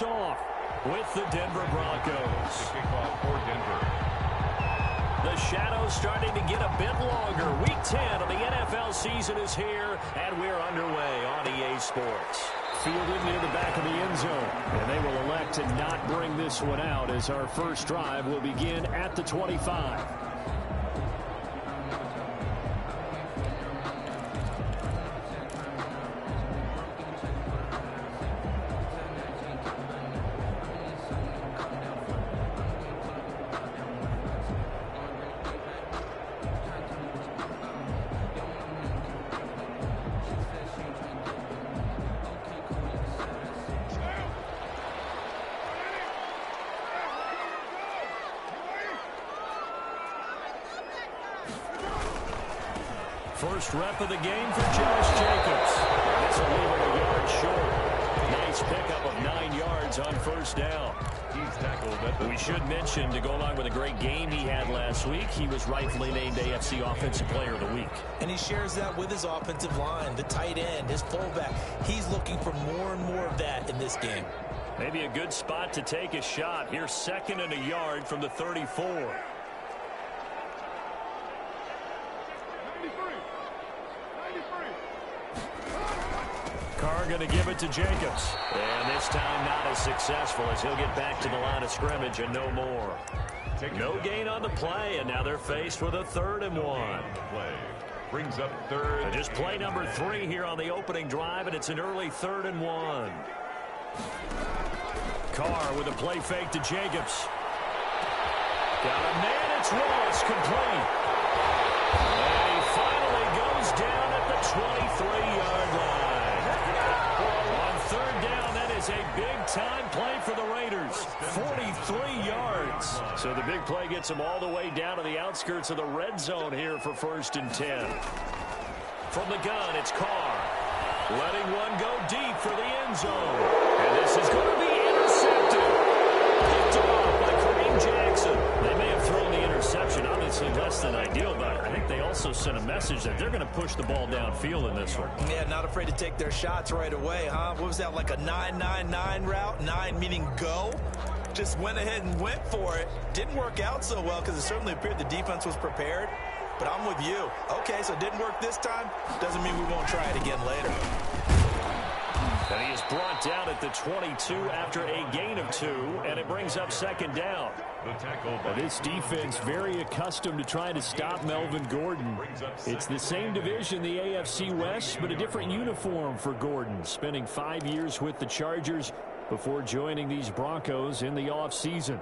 us off with the Denver Broncos. The kickoff for Denver. The shadow's starting to get a bit longer. Week 10 of the NFL season is here, and we're underway on EA Sports. Fielded near the back of the end zone, and they will elect to not bring this one out as our first drive will begin at the 25. First rep of the game for Josh Jacobs. This will leave him a yard short. Nice pickup of 9 yards on first down. He's tackled. We should mention, to go along with a great game he had last week, he was rightfully named AFC Offensive Player of the Week. And he shares that with his offensive line, the tight end, his fullback. He's looking for more and more of that in this game. Maybe a good spot to take a shot. Here's 2nd and a yard from the 34. Carr going to give it to Jacobs. And this time not as successful as he'll get back to the line of scrimmage and no more. No gain on the play, and now they're faced with a 3rd and 1. Brings up 3rd. And just play number 3 here on the opening drive, and it's an early 3rd and 1. Carr with a play fake to Jacobs. Got a man, it's Ross, complete. And he finally goes down at the 23-yard line. On 3rd down, that is a big-time play for the Raiders. 43 yards. So the big play gets them all the way down to the outskirts of the red zone here for 1st and 10. From the gun, it's Carr. Letting one go deep for the end zone. And this is going to be intercepted. Picked off by Kareem Jackson. They may have thrown the interception, obviously less than ideal, but I think they also sent a message that they're going to push the ball downfield in this one. Yeah, not afraid to take their shots right away, huh? What was that, like a 9-9-9 route? 9 meaning go? Just went ahead and went for it. Didn't work out so well because it certainly appeared the defense was prepared. But I'm with you. Okay, so it didn't work this time. Doesn't mean we won't try it again later. And he is brought down at the 22 after a gain of 2, and it brings up 2nd down. The tackle. This defense very accustomed to trying to stop Melvin Gordon. It's the same division, the AFC West, but a different uniform for Gordon, spending 5 years with the Chargers before joining these Broncos in the offseason.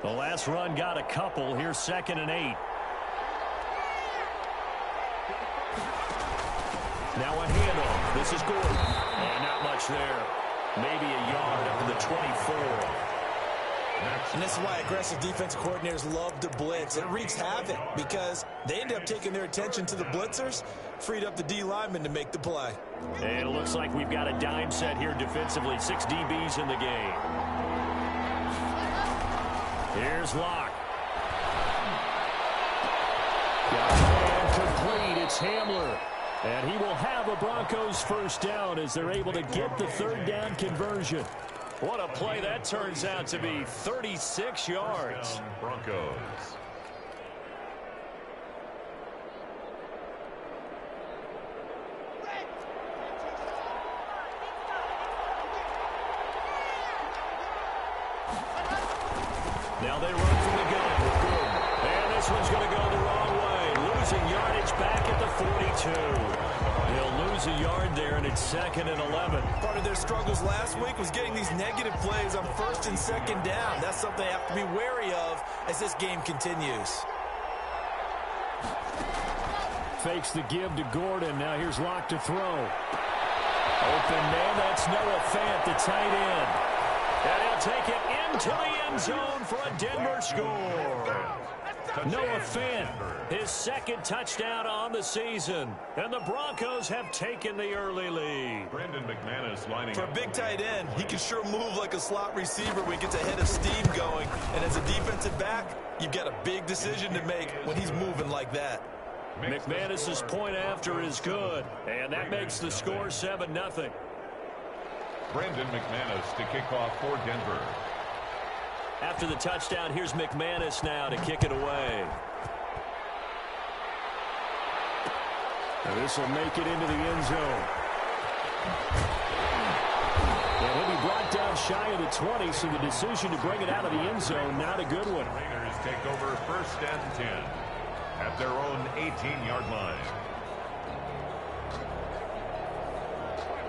The last run got a couple. Here's 2nd and 8. Now a handoff. This is Gordon. And not much there. Maybe a yard up to the 24. And this is why aggressive defensive coordinators love to blitz. It wreaks havoc because they end up taking their attention to the blitzers, freed up the D lineman to make the play. And it looks like we've got a dime set here defensively. 6 DBs in the game. Here's Locke. Got a man complete. It's Hamler. And he will have a Broncos first down as they're able to get the 3rd down conversion. What a play that turns out to be. 36 yards. Broncos. Now they run from the gun with Gordon. And this one's going to go the wrong way. Losing yardage back at the 42. They'll lose a yard there, and it's 2nd and 11. Part of their struggles last week was getting these negative plays on 1st and 2nd down. That's something they have to be wary of as this game continues. Fakes the give to Gordon. Now here's Locke to throw. Open man, that's Noah Fant, the tight end. And he'll take it into the end zone for a Denver score. Noah Fant, his 2nd touchdown on the season. And the Broncos have taken the early lead. Brandon McManus lining For a big tight end, he can sure move like a slot receiver when he gets a head of steam going. And as a defensive back, you've got a big decision to make when he's moving like that. McManus's point after is good, and that makes the score 7-0. Brandon McManus to kick off for Denver. After the touchdown, here's McManus now to kick it away. This will make it into the end zone. And he'll be brought down shy of the 20, so the decision to bring it out of the end zone, not a good one. Raiders take over 1st and 10 at their own 18-yard line.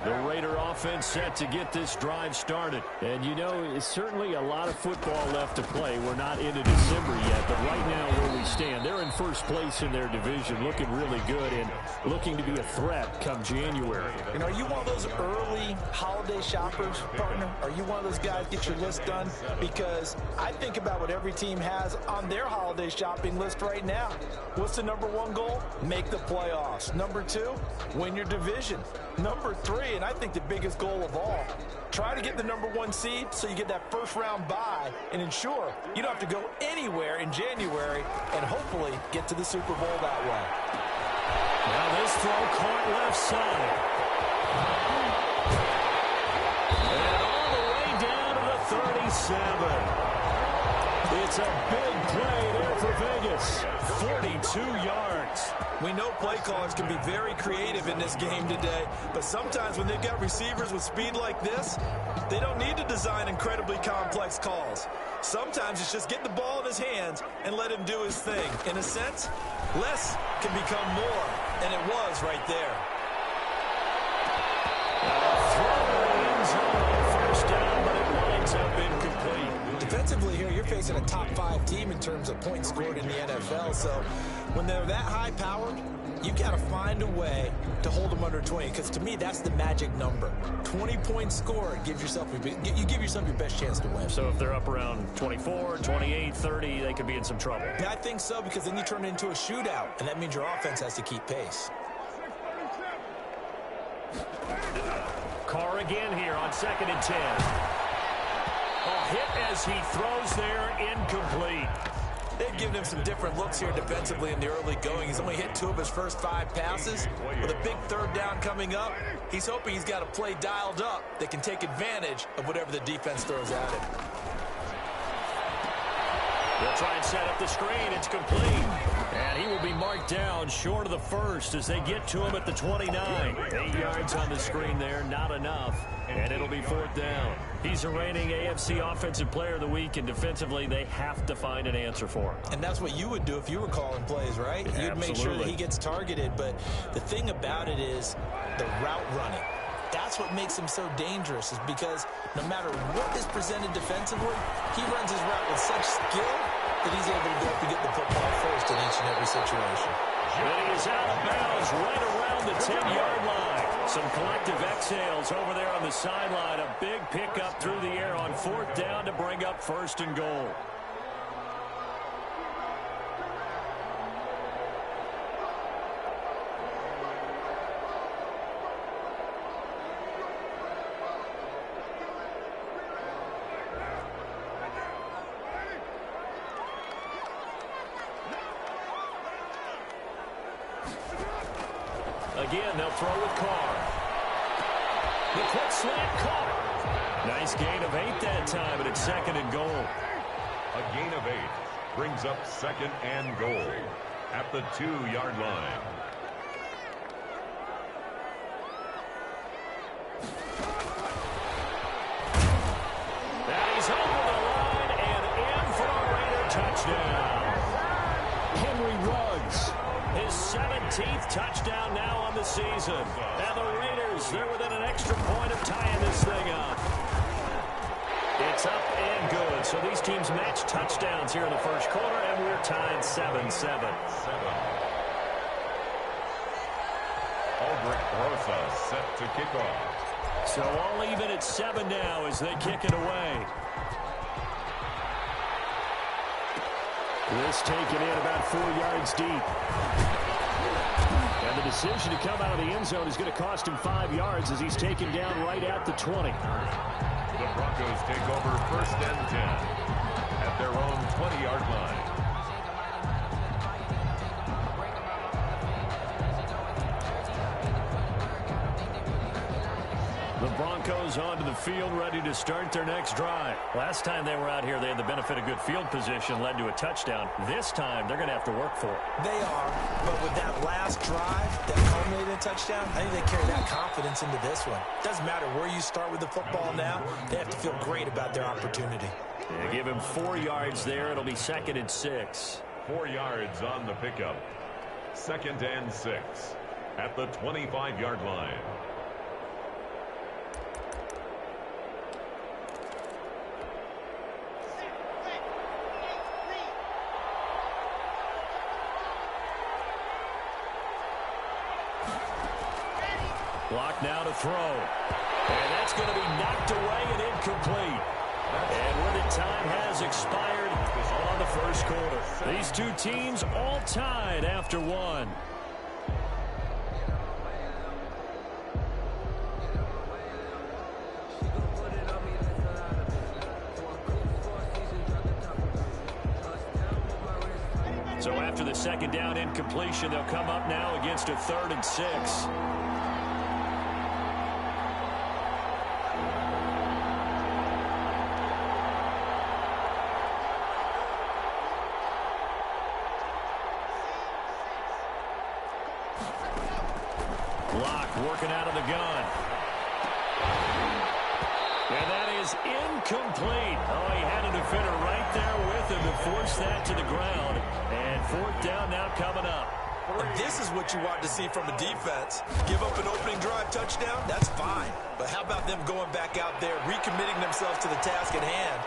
The Raider offense set to get this drive started. And, you know, it's certainly a lot of football left to play. We're not into December yet, but right now where we stand, they're in first place in their division, looking really good and looking to be a threat come January. You know, are you one of those early holiday shoppers, partner? Are you one of those guys get your list done? Because I think about what every team has on their holiday shopping list right now. What's the #1 goal? Make the playoffs. #2, win your division. #3, and I think the biggest goal of all, try to get the #1 seed so you get that first-round bye and ensure you don't have to go anywhere in January and hopefully get to the Super Bowl that way. Now this throw caught left side. And all the way down to the 37. It's a big play there for Vegas. 42 yards. We know play callers can be very creative in this game today, but sometimes when they've got receivers with speed like this, they don't need to design incredibly complex calls. Sometimes it's just get the ball in his hands and let him do his thing. In a sense, less can become more, and it was right there. First down, but it winds up incomplete. Defensively here, you're facing a top-5 team in terms of points scored in the NFL, so when they're that high-powered, you've got to find a way to hold them under 20, because to me, that's the magic number. 20 points scored, you give yourself your best chance to win. So if they're up around 24, 28, 30, they could be in some trouble. Yeah, I think so, because then you turn it into a shootout, and that means your offense has to keep pace. Carr again here on 2nd and 10. A hit as he throws there, incomplete. They've given him some different looks here defensively in the early going. He's only hit 2 of his first 5 passes. With a big 3rd down coming up, he's hoping he's got a play dialed up that can take advantage of whatever the defense throws at him. They'll try and set up the screen. It's complete. And he will be marked down short of the first as they get to him at the 29. 8 yards on the screen there, not enough. And it'll be 4th down. He's a reigning AFC Offensive Player of the Week, and defensively they have to find an answer for him. And that's what you would do if you were calling plays, right? You'd make sure that he gets targeted. But the thing about it is the route running. That's what makes him so dangerous, is because no matter what is presented defensively, he runs his route with such skill that he's able to go up and get the football first in each and every situation. And he is out of bounds right around the 10-yard line. Some collective exhales over there on the sideline. A big pickup through the air on 4th down to bring up 1st and goal. Again, they'll throw with Carr. The quick slant caught. Nice gain of 8 that time, and it's 2nd and goal. A gain of 8 brings up 2nd and goal at the 2-yard line. And he's over the line and in for a Raider touchdown. Henry Ruggs, his 17th touchdown now on the season. And the Raiders, they're within an extra point of tying this thing up. It's up and good. So these teams match touchdowns here in the first quarter, and we're tied 7-7. Aldrich Rosa set to kick off. So all even at 7 now as they kick it away. This taken in about 4 yards deep. And the decision to come out of the end zone is going to cost him 5 yards as he's taken down right at the 20. The Broncos take over 1st and 10 at their own 20-yard line. Broncos onto the field, ready to start their next drive. Last time they were out here, they had the benefit of good field position, led to a touchdown. This time, they're going to have to work for it. They are, but with that last drive that culminated in a touchdown, I think they carry that confidence into this one. Doesn't matter where you start with the football now, they have to feel great about their opportunity. Yeah, give him 4 yards there. It'll be 2nd and 6. 4 yards on the pickup. 2nd and 6 at the 25-yard line. Block now to throw. And that's going to be knocked away and incomplete. And when the time has expired on the first quarter. These two teams all tied after one. So after the 2nd down incompletion, they'll come up now against a 3rd and 6. Working out of the gun. And that is incomplete. Oh, he had a defender right there with him to force that to the ground. And 4th down now coming up. And this is what you want to see from a defense. Give up an opening drive touchdown, that's fine. But how about them going back out there, recommitting themselves to the task at hand,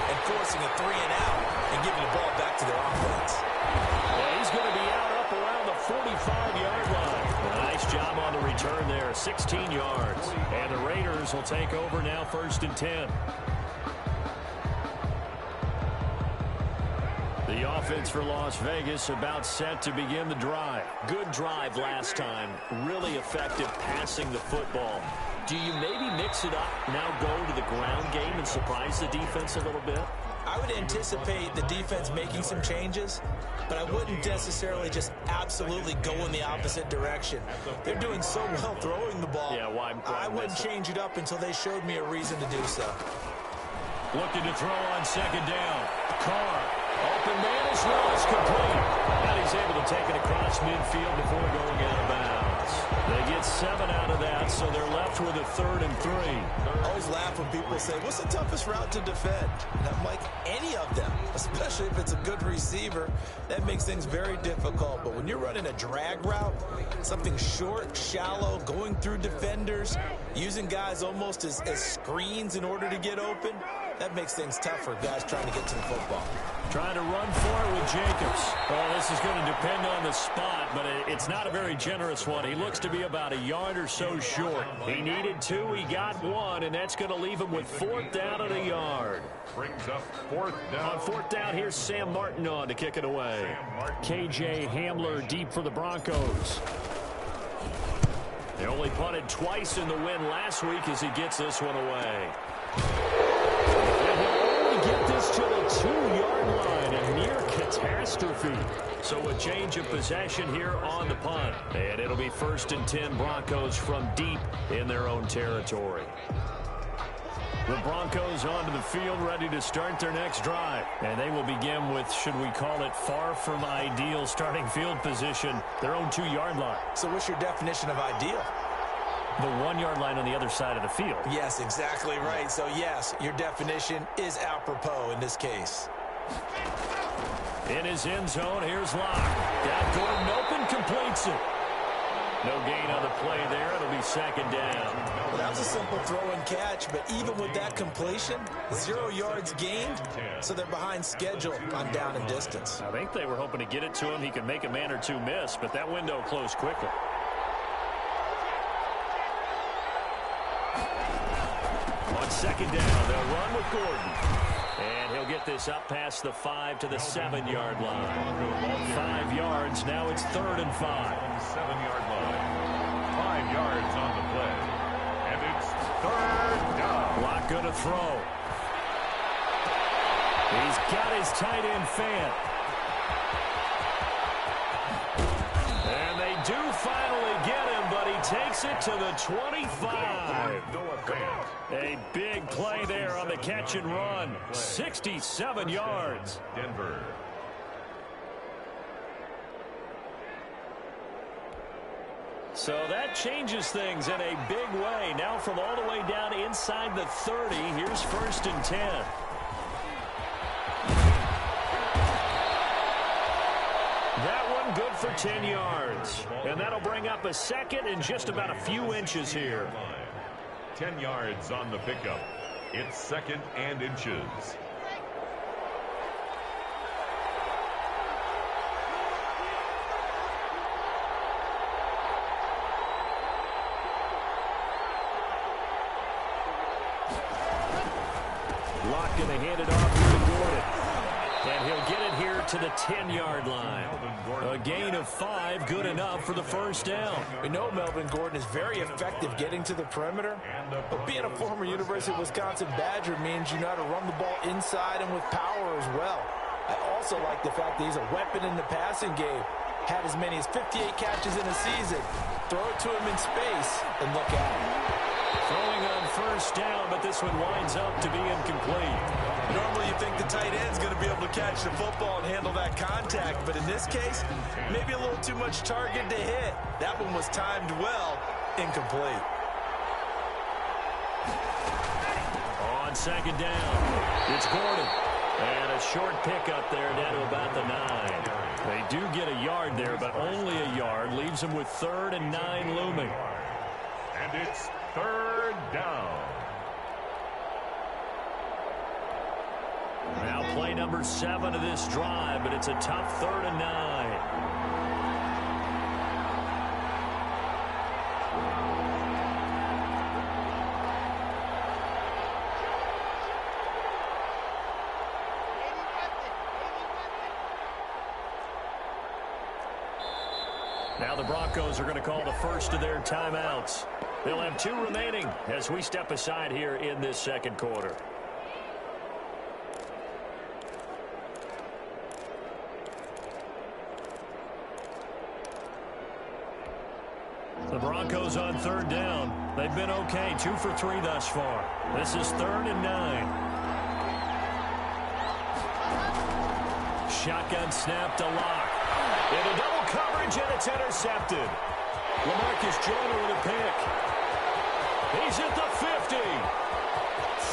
and forcing a 3-and-out and giving the ball back to their offense. Well, he's going to be out up around the 45-yard line. Nice job on the return there, 16 yards. And the Raiders will take over now, 1st and 10. The offense for Las Vegas about set to begin the drive. Good drive last time. Really effective passing the football. Do you maybe mix it up, now go to the ground game and surprise the defense a little bit? I would anticipate the defense making some changes, but I wouldn't necessarily just absolutely go in the opposite direction. They're doing so well throwing the ball. Yeah, why I wouldn't change it up until they showed me a reason to do so. Looking to throw on 2nd down. Carr. Open man as well as complete. And he's able to take it across midfield before going out of bounds. They get 7 out of that, so they're left with a 3rd and 3. I always laugh when people say, what's the toughest route to defend? And I'm like, any of them, especially if it's a good receiver. That makes things very difficult. But when you're running a drag route, something short, shallow, going through defenders, using guys almost as screens in order to get open, that makes things tough for guys trying to get to the football. Trying to run for it with Jacobs. Well, this is going to depend on the spot, but it's not a very generous one. He looks to be about a yard or so short. He needed 2, he got 1, and that's going to leave him with 4th down at a yard. Brings up 4th down. On 4th down, here's Sam Martin on to kick it away. KJ Hamler deep for the Broncos. They only punted twice in the win last week as he gets this one away. And he'll only get this to the 2-yard line, a near catastrophe. So a change of possession here on the punt. And it'll be 1st and 10 Broncos from deep in their own territory. The Broncos onto the field, ready to start their next drive. And they will begin with, should we call it, far from ideal starting field position, their own 2-yard line. So what's your definition of ideal? The 1-yard line on the other side of the field. Yes, exactly right. So, yes, your definition is apropos in this case. In his end zone, here's Locke. Got Gordon open, completes it. No gain on the play there. It'll be 2nd down. Well, that was a simple throw and catch, but even with that completion, 0 yards gained, so they're behind schedule on down and distance. I think they were hoping to get it to him. He could make a man or two miss, but that window closed quickly. On 2nd down, they'll run with Gordon. And he'll get this up past the 5 to the 7-yard line. 5 yards, now it's 3rd and 5. 7-yard line. 5 yards on the play. And it's 3rd down. Locke going to throw. He's got his tight end fan. And they do finally get him, but he takes takes it to the 25. Noah Fant. A big play there on the catch and run. 67 yards. Denver. So that changes things in a big way. Now from all the way down inside the 30, here's 1st and 10. That one good for 10 yards. And that'll bring up a 2nd and just about a few inches here. 10 yards on the pickup. It's 2nd and inches. Locke going to hand it off to Gordon. And he'll get it here to the 10-yard line. A gain of 5, good enough for the 1st down. We know Melvin Gordon is very effective getting to the perimeter, but being a former University of Wisconsin Badger means you know how to run the ball inside and with power as well. I also like the fact that he's a weapon in the passing game. Had as many as 58 catches in a season. Throw it to him in space and look at him. Throwing on 1st down, but this one winds up to be incomplete. Normally you think the tight end's going to be able to catch the football and handle that contact, but in this case, maybe a little too much target to hit. That one was timed well, incomplete. On 2nd down, it's Gordon. And a short pickup there down to about the 9. They do get a yard there, but only a yard. Leaves them with 3rd and 9 looming. And it's 3rd down. Now play number 7 of this drive, but it's a tough 3rd and 9. Now the Broncos are going to call the first of their timeouts. They'll have 2 remaining as we step aside here in this 2nd quarter. The Broncos on 3rd down. They've been okay, 2 for 3 thus far. This is 3rd and 9. Shotgun snap to Locke. Into double coverage, and it's intercepted. LaMarcus Joyner with a pick. He's at the 50.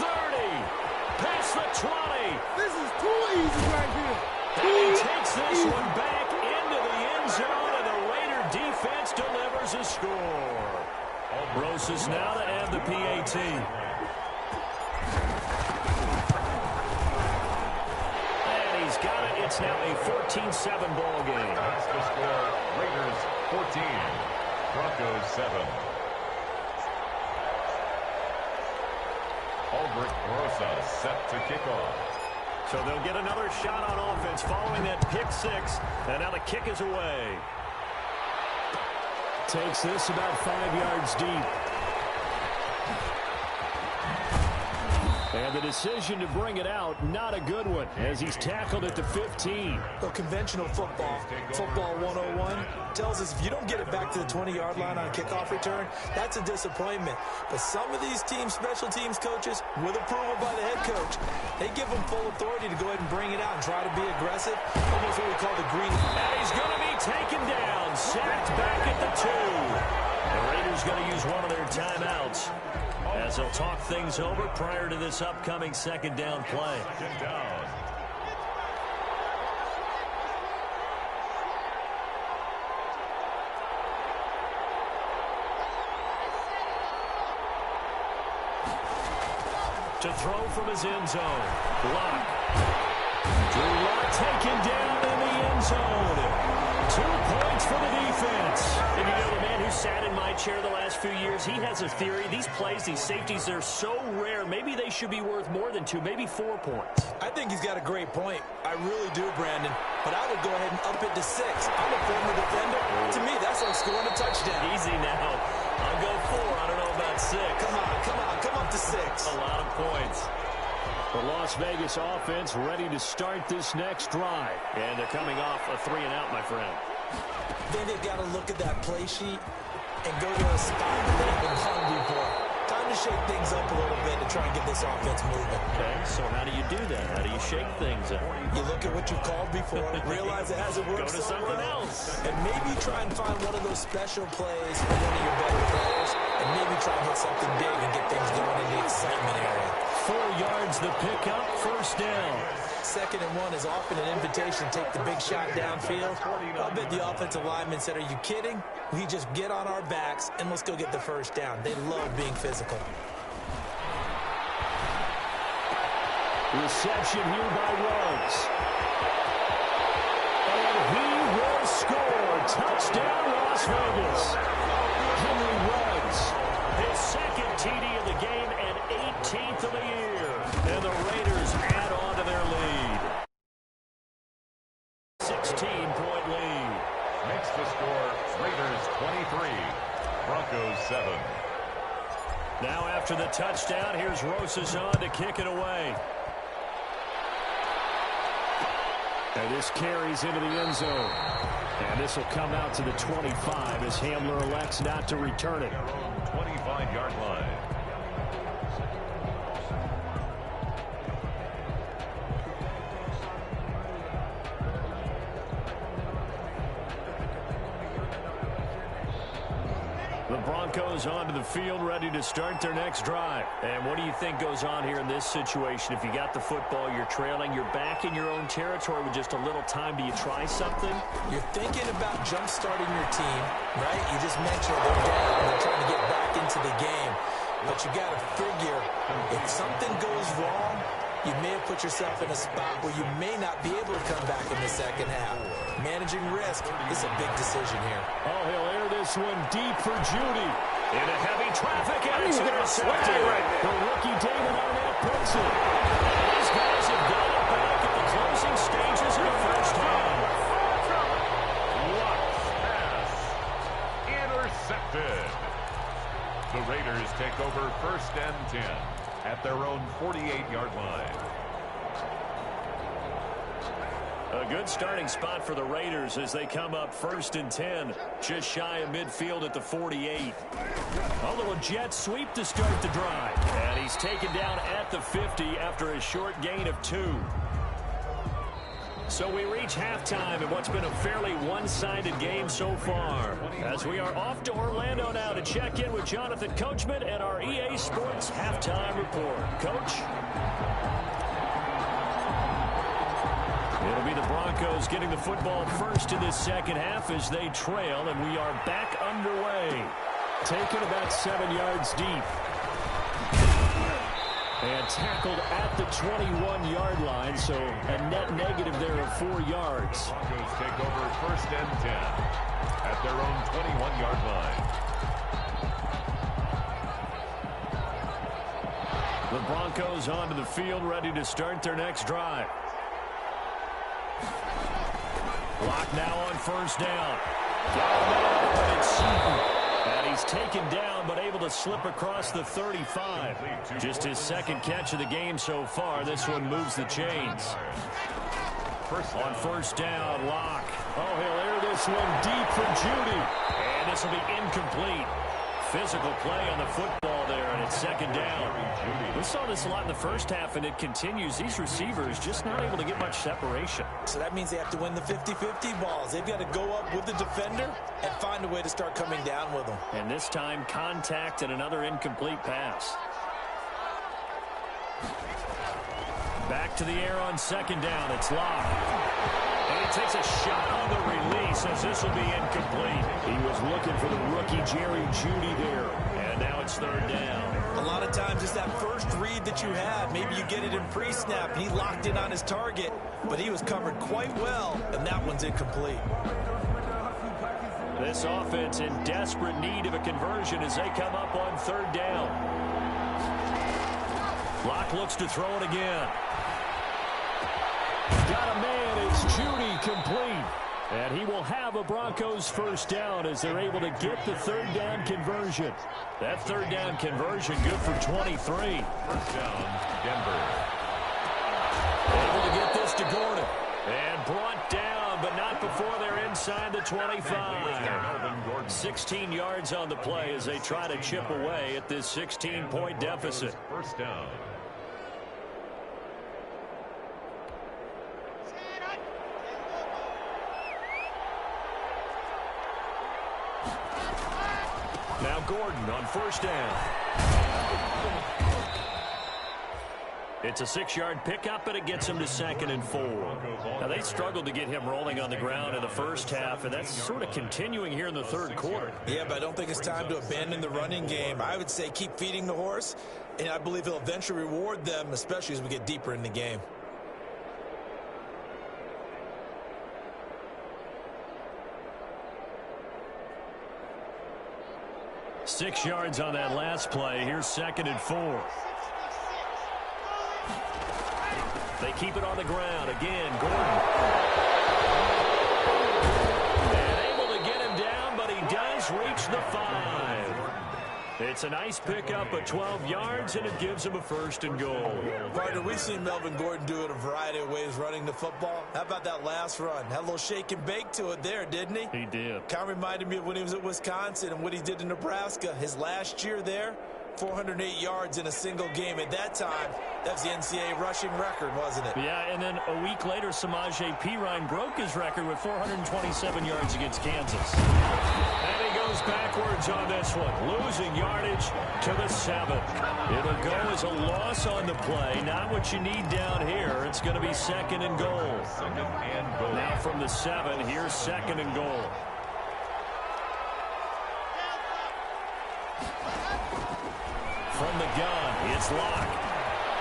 30. Past the 20. This is too easy right here. And he takes this one back into the end zone, and the Raider defense delivers a score. Rosas now to add the PAT. And he's got it. It's now a 14-7 ball game. That's the score. Raiders 14. Broncos 7. Albert Rosas set to kick off. So they'll get another shot on offense following that pick 6. And now the kick is away. Takes this about 5 yards deep. And the decision to bring it out, not a good one, as he's tackled at the 15. Well, conventional football 101, tells us if you don't get it back to the 20-yard line on a kickoff return, that's a disappointment. But some of these teams, special teams coaches, with approval by the head coach, they give them full authority to go ahead and bring it out and try to be aggressive, almost what we call the green. And he's going to be taken down, sacked back at the 2. The Raiders going to use one of their timeouts as they'll talk things over prior to this upcoming 2nd down play. 2nd down. To throw from his end zone. Locke. Drew Locke taken down in the end zone. 2 points for the defense. And you know, the man who sat in my chair the last few years, he has a theory. These plays, these safeties, they're so rare. Maybe they should be worth more than 2, maybe 4 points. I think he's got a great point. I really do, Brandon. But I would go ahead and up it to 6. I'm a former defender. To me, that's like scoring a touchdown. Easy now. I'll go 4. I don't know about 6. Come up to 6. A lot of points. The Las Vegas offense ready to start this next drive. And they're coming off a 3-and-out, my friend. Then they've got to look at that play sheet and go to a spot that they haven't gone before. Time to shake things up a little bit to try and get this offense moving. Okay, so how do you do that? How do you shake things up? You look at what you called before, realize it hasn't worked Go to something else. and maybe try and find one of those special plays for one of your better players, and maybe try and hit something big and get things going in the excitement area. 4 yards the pickup, first down. 2nd and 1 is often an invitation to take the big shot downfield. I bet the offensive lineman said, are you kidding? We just get on our backs and let's go get the first down. They love being physical. Reception here by Ruggs. And he will score. Touchdown, Las Vegas. Henry Ruggs, his 2nd TD of the game and 18th of the year. And the Raiders add on to their lead. 16-point lead. Makes the score Raiders 23, Broncos 7. Now after the touchdown, here's Rosas to kick it away. And this carries into the end zone. And this will come out to the 25 as Hamler elects not to return it. 25-yard line. The Broncos onto the field, ready to start their next drive. And what do you think goes on here in this situation? If you got the football, you're trailing, you're back in your own territory with just a little time. Do you try something? You're thinking about jump-starting your team, right? You just mentioned they're down. They're trying to get back into the game. But you got to figure, if something goes wrong, you may have put yourself in a spot where you may not be able to come back in the second half. Managing risk is a big decision here. Oh, he'll air this one deep for Judy. Into heavy traffic, and it's intercepted. The rookie David Arnett puts it. These guys have got it back at the closing stages of the first half. Watch pass. Intercepted. The Raiders take over 1st and 10 at their own 48-yard line. A good starting spot for the Raiders as they come up 1st and 10, just shy of midfield at the 48. A little jet sweep to start the drive. And he's taken down at the 50 after a short gain of 2. So we reach halftime in what's been a fairly one-sided game so far. As we are off to Orlando now to check in with Jonathan Coachman and our EA Sports halftime report. Coach? It'll be the Broncos getting the football first in this second half as they trail, and we are back underway. Taken about 7 yards deep. And tackled at the 21-yard line, so a net negative there of 4 yards. Broncos take over 1st and 10 at their own 21-yard line. The Broncos onto the field, ready to start their next drive. Lock now on 1st down. But it's Seaton. And he's taken down, but able to slip across the 35. Just his 2nd catch of the game so far. This one moves the chains. On 1st down, Lock. Oh, he'll air this one deep for Judy. And this will be incomplete. Physical play on the football there, and it's 2nd down. We saw this a lot in the first half, and it continues. These receivers just not able to get much separation. So that means they have to win the 50-50 balls. They've got to go up with the defender and find a way to start coming down with them. And this time, contact and another incomplete pass. Back to the air on 2nd down. It's Lock. And he takes a shot on the release as this will be incomplete. He was looking for the rookie Jerry Judy there. And now it's 3rd down. A lot of times it's that first read that you have. Maybe you get it in pre-snap. He locked in on his target, but he was covered quite well, and that one's incomplete. This offense in desperate need of a conversion as they come up on 3rd down. Lock looks to throw it again. Got a man. It's Judy complete. And he will have a Broncos 1st down as they're able to get the 3rd down conversion. That 3rd down conversion good for 23. 1st down, Denver. Able to get this to Gordon. And brought down but not before they're inside the 25. 16 yards on the play as they try to chip away at this 16-point deficit. First down. Now Gordon on first down. It's a 6-yard pickup, and it gets him to 2nd and 4. Now, they struggled to get him rolling on the ground in the first half, and that's sort of continuing here in the third quarter. Yeah, but I don't think it's time to abandon the running game. I would say keep feeding the horse, and I believe he'll eventually reward them, especially as we get deeper in the game. Six yards on that last play. Here's 2nd and 4. They keep it on the ground. Again, Gordon. And able to get him down, but he does reach the 5. It's a nice pickup of 12 yards, and it gives him a 1st and goal. Partner, we've seen Melvin Gordon do it a variety of ways running the football. How about that last run? Had a little shake and bake to it there, didn't he? He did. Kind of reminded me of when he was at Wisconsin and what he did in Nebraska. His last year there, 408 yards in a single game. At that time, that was the NCAA rushing record, wasn't it? Yeah, and then a week later, Samaje Perine broke his record with 427 yards against Kansas. And he goes backwards on this one, losing yardage to the 7. It'll go as a loss on the play. Not what you need down here. It's going to be 2nd and goal. 2nd and goal. Now from the 7, here's 2nd and goal. From the gun, it's Locke.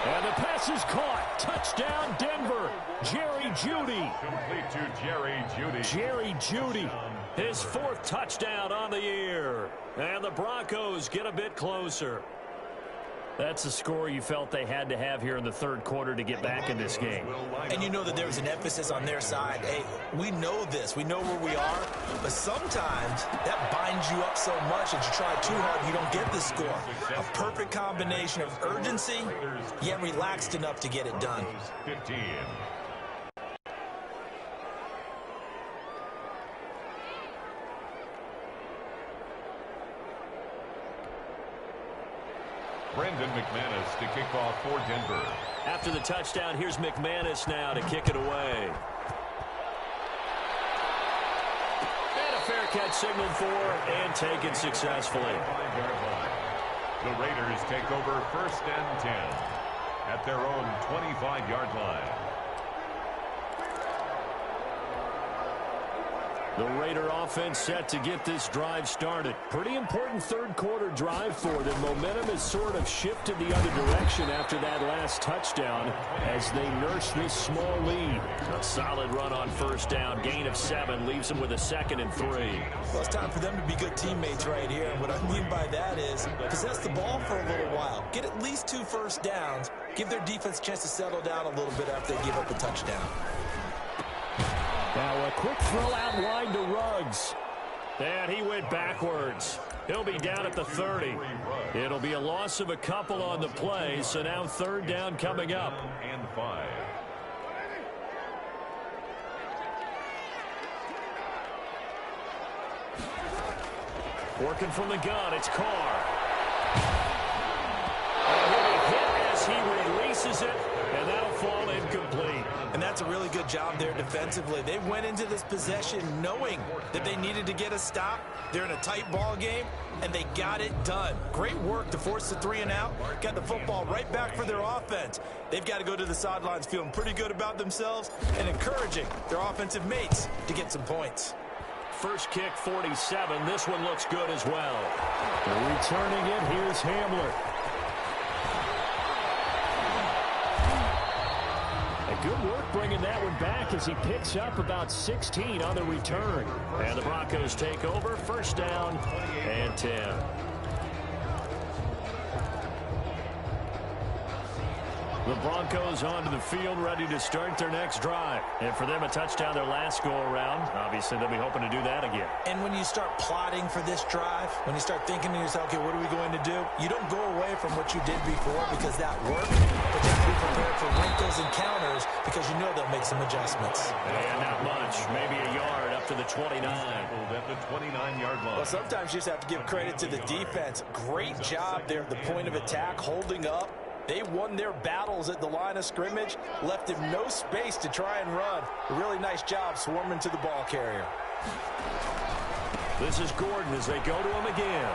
And the pass is caught. Touchdown, Denver. Jerry Jeudy. Complete to Jerry Jeudy. Jerry Jeudy, his 4th touchdown on the year. And the Broncos get a bit closer. That's a score you felt they had to have here in the third quarter to get back in this game. And you know that there was an emphasis on their side. Hey, we know this. We know where we are. But sometimes that binds you up so much that you try too hard and you don't get the score. A perfect combination of urgency, yet relaxed enough to get it done. 15. Brendan McManus to kick off for Denver. After the touchdown, here's McManus now to kick it away. And a fair catch signaled for and taken successfully. The Raiders take over 1st and 10 at their own 25-yard line. The Raider offense set to get this drive started. Pretty important third quarter drive for them. Momentum has sort of shifted the other direction after that last touchdown as they nurse this small lead. A solid run on first down. Gain of 7 leaves them with a 2nd and 3. Well, it's time for them to be good teammates right here. And what I mean by that is possess the ball for a little while. Get at least 2 first downs. Give their defense a chance to settle down a little bit after they give up a touchdown. Now a quick throw out wide to Ruggs. And he went backwards. He'll be down at the 30. It'll be a loss of a couple on the play, so now 3rd down coming up. And 5. Working from the gun, it's Carr. And he'll be hit as he releases it, and that'll fall incomplete. And that's a really good job there defensively. They went into this possession knowing that they needed to get a stop. They're in a tight ball game, and they got it done. Great work to force the 3 and out. Got the football right back for their offense. They've got to go to the sidelines feeling pretty good about themselves and encouraging their offensive mates to get some points. First kick, 47. This one looks good as well. Returning it, here's Hamler. Good work bringing that one back as he picks up about 16 on the return. And the Broncos take over, 1st down and 10. The Broncos onto the field, ready to start their next drive. And for them, a touchdown their last go-around. Obviously, they'll be hoping to do that again. And when you start plotting for this drive, when you start thinking to yourself, okay, what are we going to do? You don't go away from what you did before because that worked, but you have to be prepared for wrinkles and counters because you know they'll make some adjustments. And not much, maybe a yard up to the 29. At the 29-yard line. Well, sometimes you just have to give credit to the defense. Great job there at the point of attack, holding up. They won their battles at the line of scrimmage, left him no space to try and run. A really nice job swarming to the ball carrier. This is Gordon as they go to him again.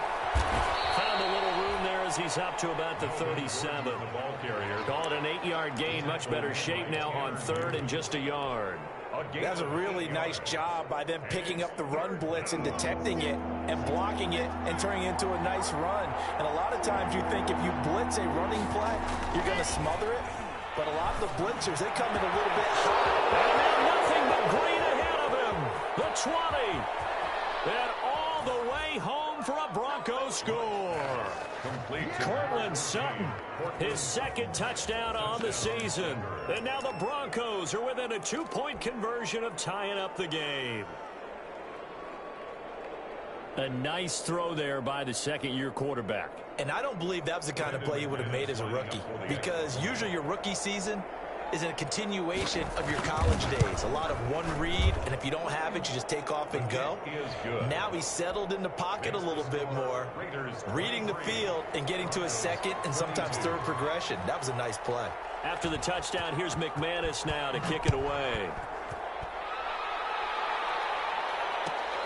Found a little room there as he's up to about the 37. The ball carrier. Call it an 8-yard gain. Much better shape now on third and just a yard. That's a really nice job by them picking up the run blitz and detecting it and blocking it and turning it into a nice run. And a lot of times you think if you blitz a running play, you're going to smother it. But a lot of the blitzers, they come in a little bit high. And now nothing but green ahead of him. The 20. And all the way home for a Broncos score. Complete. Cortland Sutton, his second touchdown on the season. And now the Broncos are within a 2-point conversion of tying up the game. A nice throw there by the second-year quarterback. And I don't believe that was the kind of play he would have made as a rookie, because usually your rookie season is a continuation of your college days. A lot of one read, and if you don't have it, you just take off and go. Now he's settled in the pocket a little bit more, reading the field and getting to his second and sometimes third progression. That was a nice play. After the touchdown, here's McManus now to kick it away.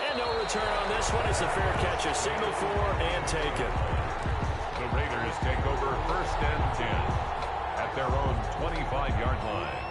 And no return on this one. It's a fair catch, a signal for and taken. The Raiders take over 1st and 10. At their own 25-yard line.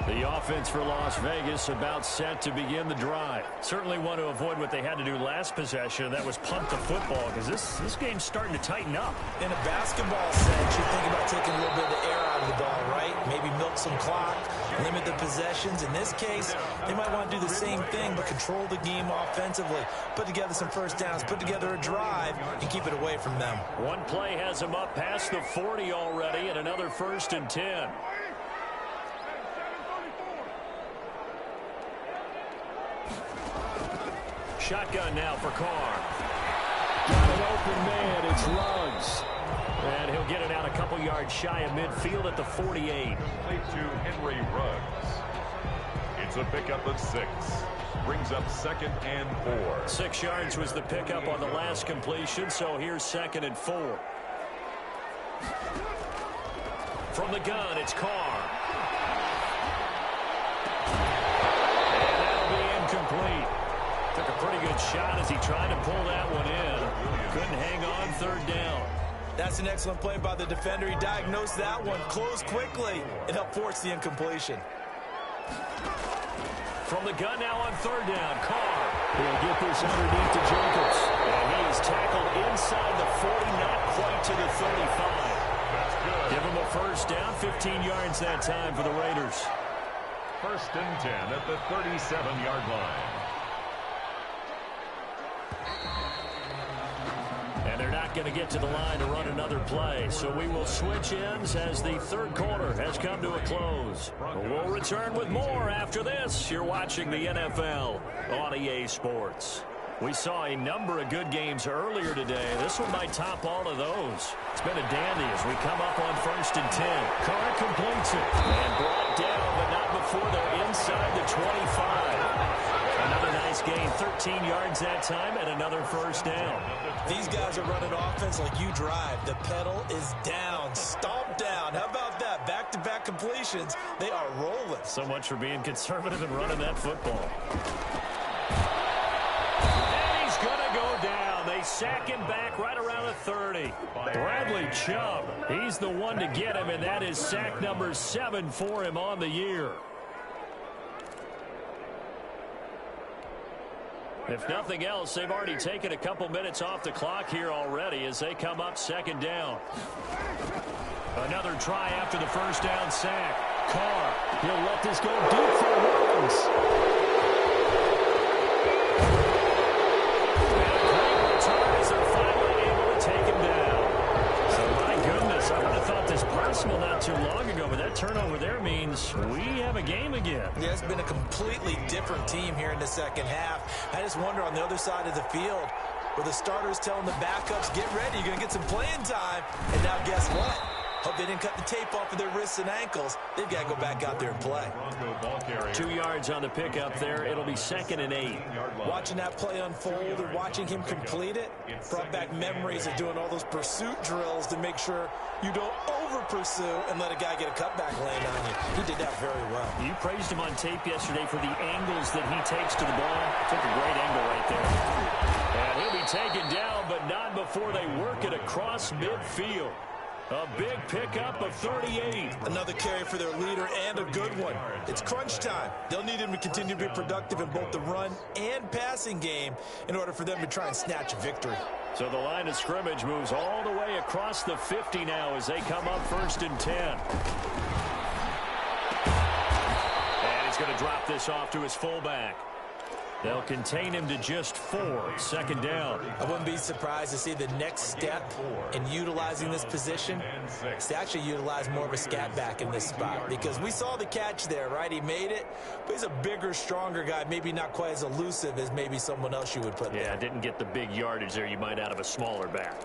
The offense for Las Vegas about set to begin the drive. Certainly want to avoid what they had to do last possession, that was punt the football, because this game's starting to tighten up. In a basketball sense, you think about taking a little bit of the air out of the ball, right? Maybe milk some clock, limit the possessions. In this case, they might want to do the same thing, but control the game offensively. Put together some first downs, put together a drive, and keep it away from them. One play has them up past the 40 already, and another 1st and 10. Shotgun now for Carr. Got an open man. It's Luggs. And he'll get it out a couple yards shy of midfield at the 48. Play to Henry Ruggs. It's a pickup of 6. Brings up 2nd and 4. 6 yards was the pickup on the last completion, so here's 2nd and 4. From the gun, it's Carr. And that'll be incomplete. Took a pretty good shot as he tried to pull that one in. Couldn't hang on 3rd down. That's an excellent play by the defender. He diagnosed that one, closed quickly, and helped force the incompletion. From the gun now on 3rd down, Carr. He'll get this underneath to Jacobs. And he is tackled inside the 40, not quite to the 35. That's good. Give him a 1st down, 15 yards that time for the Raiders. 1st and 10 at the 37-yard line. And they're not going to get to the line to run another play. So we will switch ends as the 3rd quarter has come to a close. We'll return with more after this. You're watching the NFL on EA Sports. We saw a number of good games earlier today. This one might top all of those. It's been a dandy as we come up on 1st and 10. Carr completes it. And brought down, but not before they're inside the 25. Another nice gain, 13 yards that time, and another 1st down. These guys are running offense like you drive. The pedal is down, stomp down. How about that? Back-to-back completions. They are rolling. So much for being conservative and running that football. And he's going to go down. They sack him back right around the 30. Bradley Chubb, he's the one to get him, and that is sack number 7 for him on the year. If nothing else, they've already taken a couple minutes off the clock here already as they come up 2nd down. Another try after the 1st down sack. Carr, he'll let this go deep for Williams. And a great return as they're finally able to take him down. So my goodness, I would have thought this press abysmal not too long ago, but that turnover there means we have a game again. Yeah, it's been a completely different team here in the second half. I just wonder on the other side of the field, where the starters telling the backups, get ready, you're going to get some playing time. And now guess what? Hope they didn't cut the tape off of their wrists and ankles. They've got to go back out there and play. 2 yards on the pickup there. It'll be 2nd and 8. Watching that play unfold and watching him complete it brought back memories of doing all those pursuit drills to make sure you don't over-pursue and let a guy get a cutback lane on you. He did that very well. You praised him on tape yesterday for the angles that he takes to the ball. Took a great angle right there. And he'll be taken down, but not before they work it across midfield. A big pickup of 38. Another carry for their leader and a good one. It's crunch time. They'll need him to continue to be productive in both the run and passing game in order for them to try and snatch a victory. So the line of scrimmage moves all the way across the 50 now as they come up 1st and 10. And he's going to drop this off to his fullback. They'll contain him to just 4, 2nd down. I wouldn't be surprised to see the next step in utilizing this position is to actually utilize more of a scat back in this spot, because we saw the catch there, right? He made it, but he's a bigger, stronger guy, maybe not quite as elusive as maybe someone else you would put there. Yeah, didn't get the big yardage there you might out of a smaller back.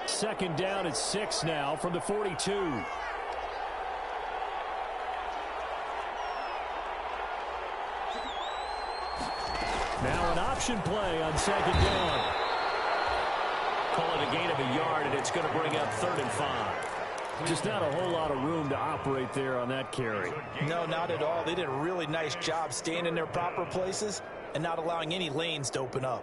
2nd down at 6 now from the 42. Now an option play on 2nd down. Call it a gain of a yard, and it's going to bring up 3rd and 5. Just not a whole lot of room to operate there on that carry. No, not at all. They did a really nice job staying in their proper places and not allowing any lanes to open up.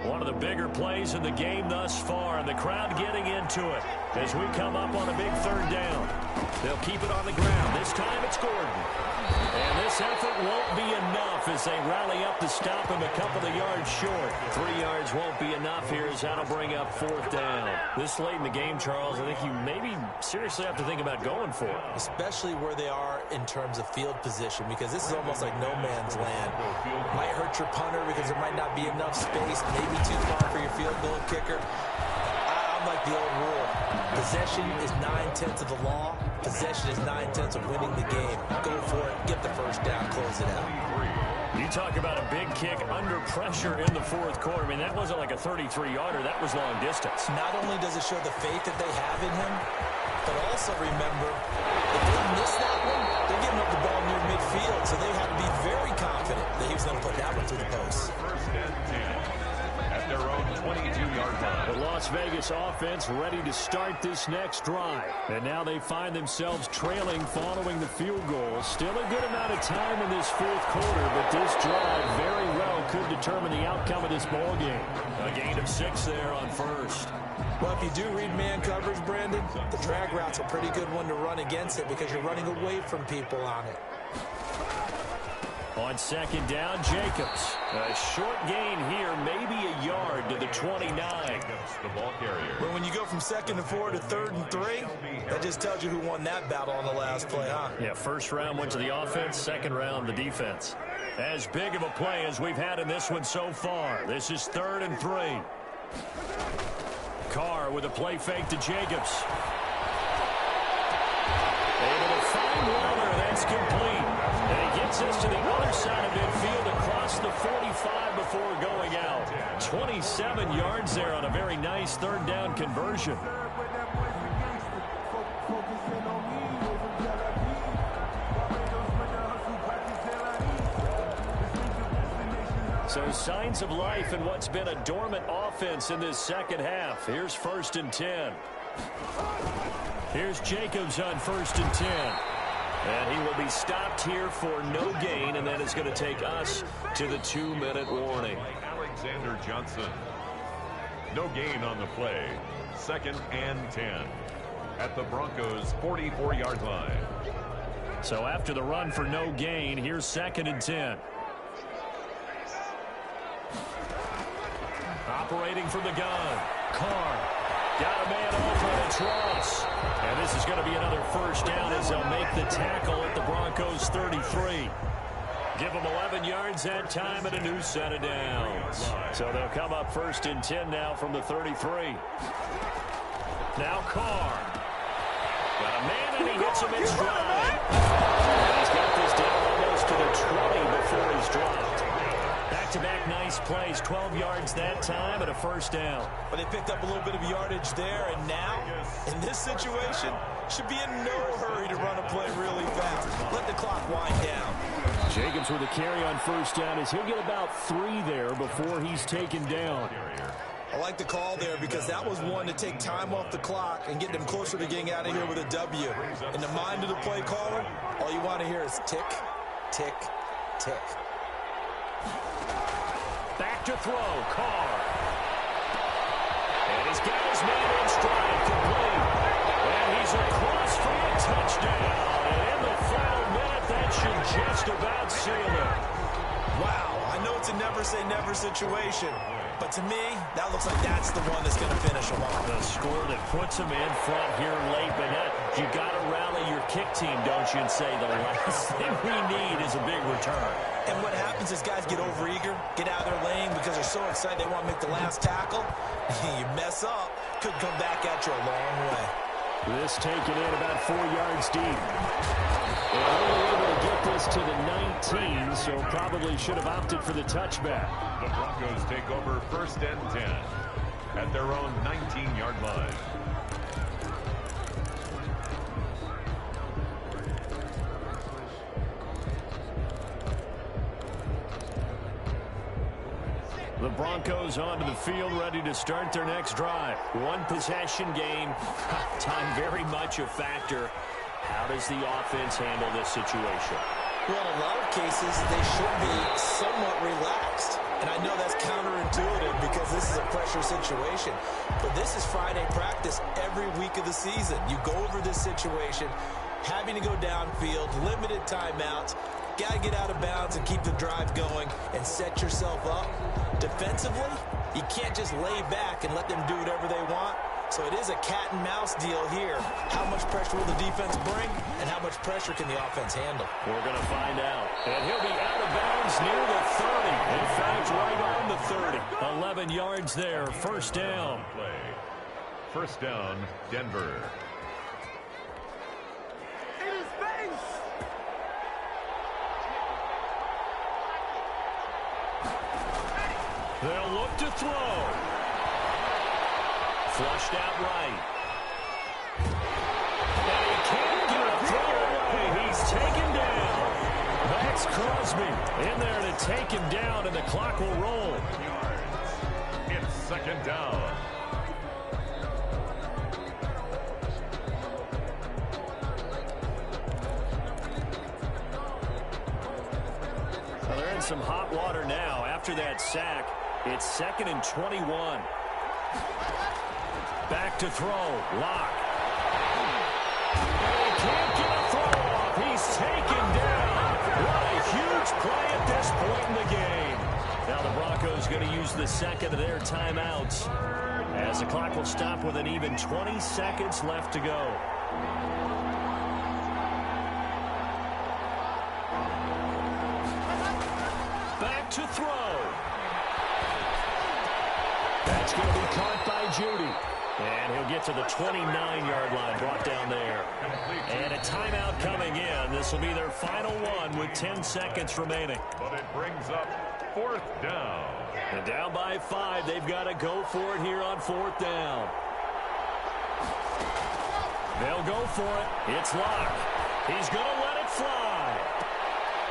One of the bigger plays in the game thus far, and the crowd getting into it as we come up on a big 3rd down. They'll keep it on the ground. This time it's Gordon. And this effort won't be enough as they rally up to stop him a couple of yards short. 3 yards won't be enough here as that'll bring up 4th down. This late in the game, Charles, I think you maybe seriously have to think about going for it. Especially where they are in terms of field position, because this is almost like no man's land. Might hurt your punter because there might not be enough space, maybe too far for your field goal kicker. I'm like the old rule. Possession is 9/10 of the law. Possession is 9/10 of winning the game. Go for it. Get the 1st down. Close it out. You talk about a big kick under pressure in the 4th quarter. I mean, that wasn't like a 33-yarder. That was long distance. Not only does it show the faith that they have in him, but also remember, if they miss that one, they're giving up the ball near midfield, so they have to be very confident that he was going to put that one through the post. 1st and 10 at their own 22-yard line. The Las Vegas offense ready to start this next drive. And now they find themselves trailing following the field goal. Still a good amount of time in this 4th quarter, but this drive very well could determine the outcome of this ball game. A gain of 6 there on 1st. Well, if you do read man coverage, Brandon, the drag route's a pretty good one to run against it because you're running away from people on it. On 2nd down, Jacobs. A short gain here, maybe a yard to the 29. The ball carrier. But when you go from 2nd and 4 to 3rd and 3, that just tells you who won that battle on the last play, huh? Yeah, 1st round went to the offense, 2nd round the defense. As big of a play as we've had in this one so far. This is 3rd and 3. Carr with a play fake to Jacobs. Able to find Waller. That's complete. And he gets us to the other side of midfield across the 45 before going out. 27 yards there on a very nice 3rd down conversion. So signs of life in what's been a dormant offense in this 2nd half. Here's 1st and 10. Here's Jacobs on 1st and 10. And he will be stopped here for no gain, and that is going to take us to the 2-minute warning. Alexander Johnson. No gain on the play. 2nd and 10 at the Broncos' 44-yard line. So after the run for no gain, here's 2nd and 10. Operating from the gun. Carr got a man open. It's Ross. And this is going to be another 1st down as as they'll make the tackle at the Broncos' 33. Give them 11 yards that time and a new set of downs. So they'll come up 1st and 10 now from the 33. Now Carr. Got a man and he hits him in stride. And he's got this down almost to the 20 before he's dropped. Back-to-back nice plays, 12 yards that time and a 1st down. But they picked up a little bit of yardage there, and now, in this situation, should be in no hurry to run a play really fast. Let the clock wind down. Jacobs with a carry on 1st down as he'll get about 3 there before he's taken down. I like the call there because that was one to take time off the clock and get them closer to getting out of here with a W. In the mind of the play caller, all you want to hear is tick, tick, tick. Back to throw, Carr. And he's got his man in stride, complete. And he's across for a touchdown. And in the final minute, that should just about seal it. Wow, I know it's a never-say-never situation, but to me, that looks like that's the one that's going to finish them off. The score that puts him in front here late, but you got to rally your kick team, don't you, and say the last thing we need is a big return. And what happens is guys get overeager, get out of their lane because they're so excited they want to make the last tackle. You mess up, could come back at you a long way. This taken in about 4 yards deep. And only able to get this to the 19, so probably should have opted for the touchback. The Broncos take over 1st and 10 at their own 19-yard line. The Broncos onto the field, ready to start their next drive. One possession game, time very much a factor. How does the offense handle this situation? Well, in a lot of cases, they should be somewhat relaxed. And I know that's counterintuitive because this is a pressure situation. But this is Friday practice every week of the season. You go over this situation, having to go downfield, limited timeouts, got to get out of bounds and keep the drive going and set yourself up. Defensively, you can't just lay back and let them do whatever they want. So it is a cat and mouse deal here. How much pressure will the defense bring, and how much pressure can the offense handle? We're going to find out. And he'll be out of bounds near the 30. In fact, right on the 30. 11 yards there, 1st down. 1st down, Denver. In his face! They'll look to throw. Flushed out right. And he can't get a throw away. He's taken down. Max Crosby in there to take him down, and the clock will roll. It's 2nd down. Well, they're in some hot water now. After that sack, it's 2nd and 21. Back to throw. Lock. And he can't get a throw off. He's taken down. What a huge play at this point in the game. Now the Broncos going to use the 2nd of their timeouts as the clock will stop with an even 20 seconds left to go. Back to throw. That's going to be caught by Judy. And he'll get to the 29-yard line, brought down there. And a timeout coming in. This will be their final one with 10 seconds remaining. But it brings up 4th down. And down by 5. They've got to go for it here on 4th down. They'll go for it. It's Locke. He's going to let it fly.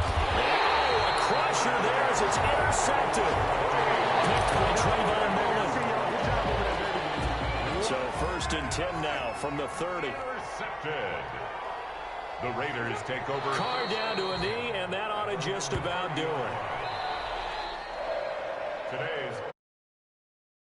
Oh, a crusher there as it's intercepted. Picked by Trayvon Mullen. So 1st and 10 now from the 30. Intercepted. The Raiders take over. Carr down to a knee, and that ought to just about do it. Today's